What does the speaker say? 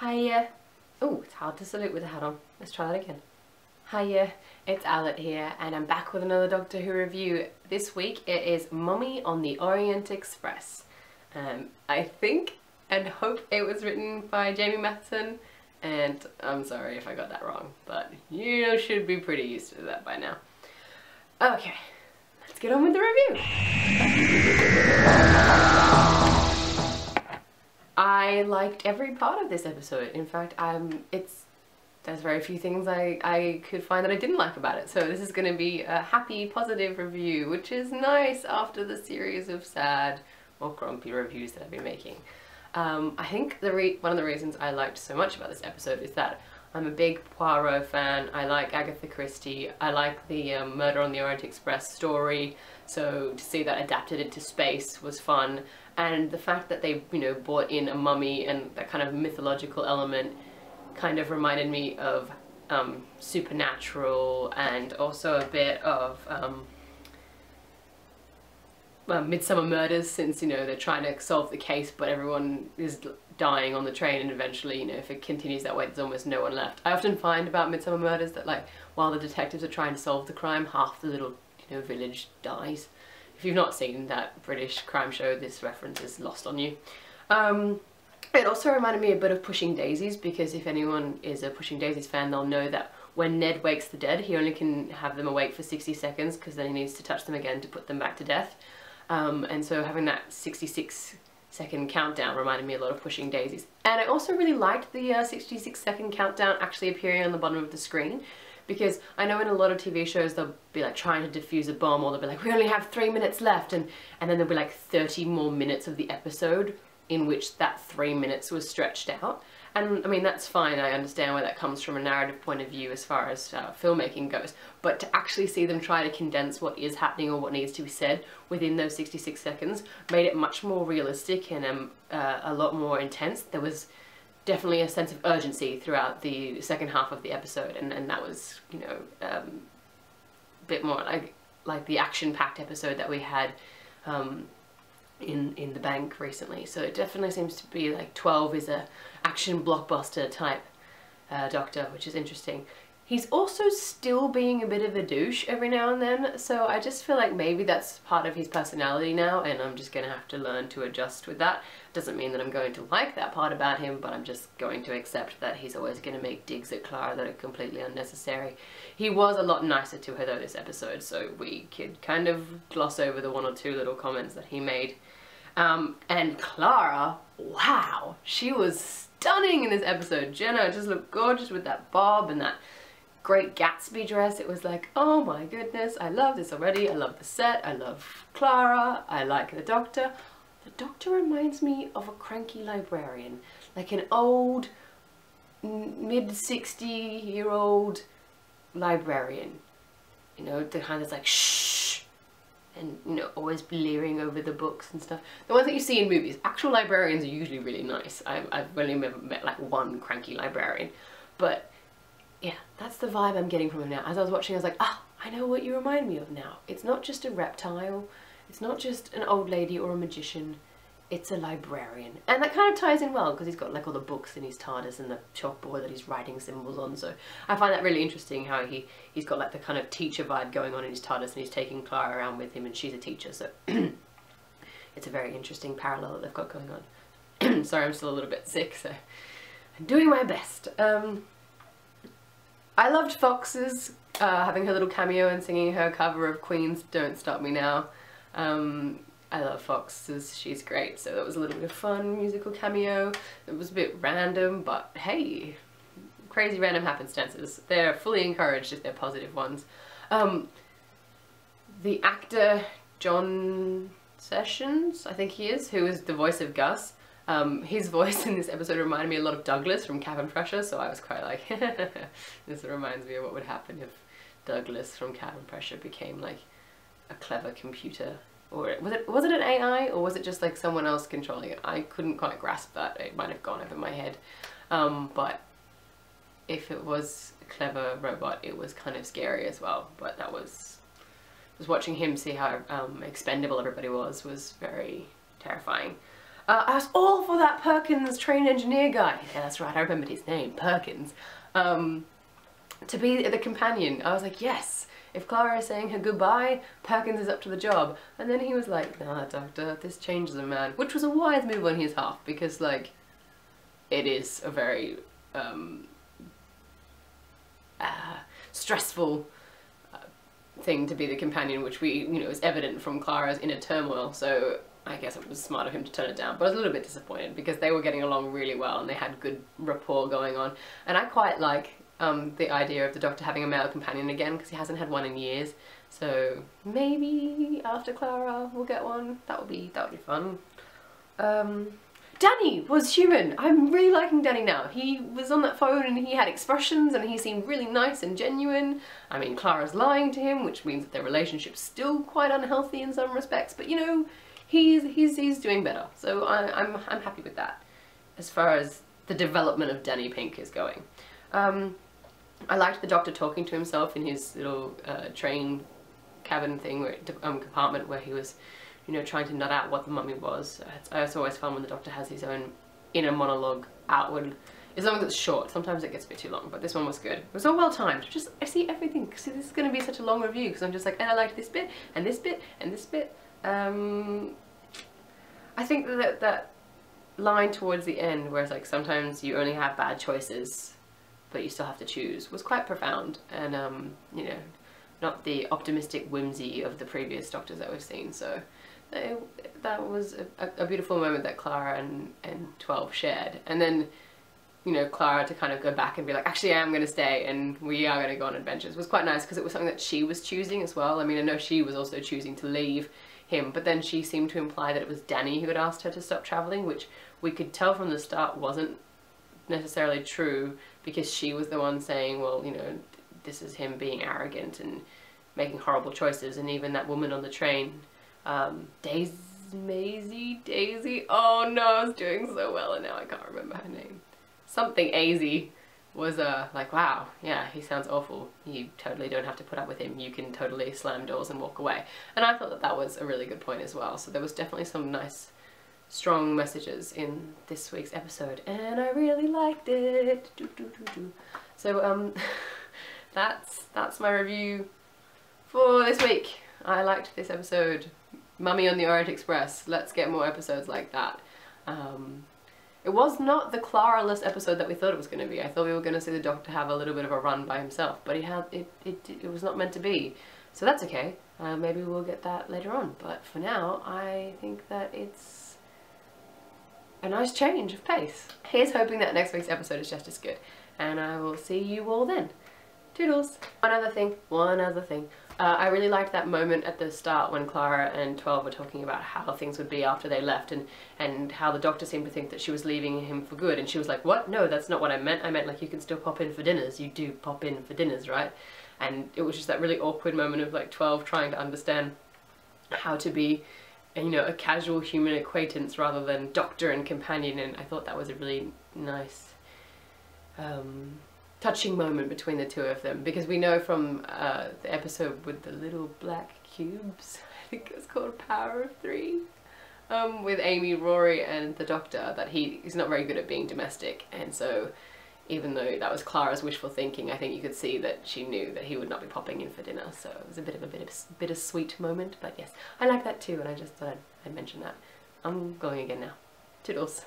Hiya. Oh, it's hard to salute with a hat on. Let's try that again. Hiya, it's Alet here, and I'm back with another Doctor Who review. This week it is Mummy on the Orient Express. I think and hope it was written by Jamie Matheson, and I'm sorry if I got that wrong, but you should be pretty used to that by now. Okay, let's get on with the review. I liked every part of this episode. In fact, there's very few things I could find that I didn't like about it. So this is going to be a happy, positive review, which is nice after the series of sad or grumpy reviews that I've been making. I think one of the reasons I liked so much about this episode is that I'm a big Poirot fan. I like Agatha Christie. I like the Murder on the Orient Express story. So to see that adapted into space was fun. And the fact that they, brought in a mummy and that kind of mythological element kind of reminded me of Supernatural, and also a bit of Midsummer Murders, since they're trying to solve the case but everyone is dying on the train, and eventually if it continues that way there's almost no one left. I often find about Midsummer Murders that while the detectives are trying to solve the crime, half the little village dies. If you've not seen that British crime show, this reference is lost on you. It also reminded me a bit of Pushing Daisies, because if anyone is a Pushing Daisies fan, they'll know that when Ned wakes the dead, he only can have them awake for 60 seconds because then he needs to touch them again to put them back to death. And so having that 66-second countdown reminded me a lot of Pushing Daisies. And I also really liked the 66-second countdown actually appearing on the bottom of the screen, because I know in a lot of TV shows they'll be trying to defuse a bomb, or they'll be we only have 3 minutes left, and then there'll be 30 more minutes of the episode in which that 3 minutes was stretched out. And I mean, that's fine, I understand where that comes from a narrative point of view as far as filmmaking goes, but to actually see them try to condense what is happening or what needs to be said within those 66 seconds made it much more realistic and a lot more intense. There was definitely a sense of urgency throughout the second half of the episode, and that was, a bit more like the action-packed episode that we had in the bank recently. So it definitely seems to be 12 is a action blockbuster type Doctor, which is interesting. He's also still being a bit of a douche every now and then, so I just feel like maybe that's part of his personality now, and I'm just gonna have to learn to adjust with that. Doesn't mean that I'm going to like that part about him, but I'm just going to accept that he's always gonna make digs at Clara that are completely unnecessary. He was a lot nicer to her though this episode, so we could kind of gloss over the one or two little comments that he made. And Clara, wow, she was stunning in this episode. Jenna just looked gorgeous with that bob and that great Gatsby dress. It was oh my goodness, I love this already. I love the set, I love Clara, I like the Doctor. The Doctor reminds me of a cranky librarian, an old, mid-60-year-old librarian. The kind that's shh, and always leering over the books and stuff. The ones that you see in movies. Actual librarians are usually really nice. I've only ever met one cranky librarian, but yeah, that's the vibe I'm getting from him now. As I was watching, I was ah, I know what you remind me of now. It's not just a reptile, it's not just an old lady or a magician, it's a librarian. And that kind of ties in well, because he's got all the books in his TARDIS and the chalkboard that he's writing symbols on, so I find that really interesting how he's got the kind of teacher vibe going on in his TARDIS, and he's taking Clara around with him and she's a teacher, so it's a very interesting parallel that they've got going on. Sorry, I'm still a little bit sick, so I'm doing my best. I loved Fox's having her little cameo and singing her cover of Queen's Don't Stop Me Now. I love Fox's, she's great, so that was a little bit of fun musical cameo. It was a bit random, but hey, crazy random happenstances. They're fully encouraged if they're positive ones. The actor John Sessions, I think he is, who is the voice of Gus, his voice in this episode reminded me a lot of Douglas from Cabin Pressure, so I was quite this reminds me of what would happen if Douglas from Cabin Pressure became a clever computer. Or was it an AI, or was it just someone else controlling it? I couldn't quite grasp that. It might have gone over my head. But if it was a clever robot, it was kind of scary as well. But that was watching him see how expendable everybody was very terrifying. I was all for that Perkins trained engineer guy. Yeah, that's right, I remembered his name, Perkins. To be the companion. I was like, yes, if Clara is saying her goodbye, Perkins is up to the job. And then he was like, nah, doctor, this changes a man. Which was a wise move on his half, because, like, it is a very stressful thing to be the companion, which we, you know, is evident from Clara's inner turmoil. So I guess it was smart of him to turn it down, but I was a little bit disappointed because they were getting along really well and they had good rapport going on. And I quite like the idea of the Doctor having a male companion again, because he hasn't had one in years. So maybe after Clara we'll get one. That would be fun. Danny was human. I'm really liking Danny now. He was on that phone and he had expressions and he seemed really nice and genuine. I mean, Clara's lying to him, which means that their relationship's still quite unhealthy in some respects, but you know, he's doing better. So I'm happy with that as far as the development of Danny Pink is going. I liked the Doctor talking to himself in his little train cabin thing, where, compartment, where he was, you know, trying to nut out what the mummy was. It's always fun when the Doctor has his own inner monologue outward, as long as it's short. Sometimes it gets a bit too long, but this one was good. It was all well timed. Just, I see everything. See, this is going to be such a long review, because I'm just like, and I liked this bit, and this bit, and this bit. I think that line towards the end, where it's like, sometimes you only have bad choices, but you still have to choose, was quite profound, and you know, not the optimistic whimsy of the previous Doctors that we've seen. So that was a beautiful moment that Clara and 12 shared. And then, you know, Clara to kind of go back and be like, actually I am going to stay and we are going to go on adventures, was quite nice, because it was something that she was choosing as well. I mean, I know she was also choosing to leave him, but then she seemed to imply that it was Danny who had asked her to stop travelling, which we could tell from the start wasn't necessarily true, because she was the one saying, well, you know, this is him being arrogant and making horrible choices. And even that woman on the train, Daisy, oh no, I was doing so well and now I can't remember her name. Something Azy was like, wow, yeah, he sounds awful. You totally don't have to put up with him. You can totally slam doors and walk away. And I thought that that was a really good point as well. So there was definitely some nice, strong messages in this week's episode, and I really liked it. So that's my review for this week. I liked this episode. Mummy on the Orient Express. Let's get more episodes like that. It was not the Clara-less episode that we thought it was going to be. I thought we were going to see the Doctor have a little bit of a run by himself, but it was not meant to be. So that's okay. Maybe we'll get that later on. But for now, I think that it's a nice change of pace. Here's hoping that next week's episode is just as good. And I will see you all then. Toodles! One other thing. I really liked that moment at the start when Clara and 12 were talking about how things would be after they left, and how the Doctor seemed to think that she was leaving him for good, and she was like, what? No, that's not what I meant. I meant, like, you can still pop in for dinners. You do pop in for dinners, right? And it was just that really awkward moment of, like, 12 trying to understand how to be, you know, a casual human acquaintance rather than Doctor and companion, and I thought that was a really nice touching moment between the two of them, because we know from the episode with the little black cubes, I think it was called Power of Three, with Amy, Rory and the Doctor, that he's not very good at being domestic, and so even though that was Clara's wishful thinking, I think you could see that she knew that he would not be popping in for dinner, so it was a bit of a bittersweet moment. But yes, I like that too, and I just thought I'd mention that. I'm going again now. Toodles.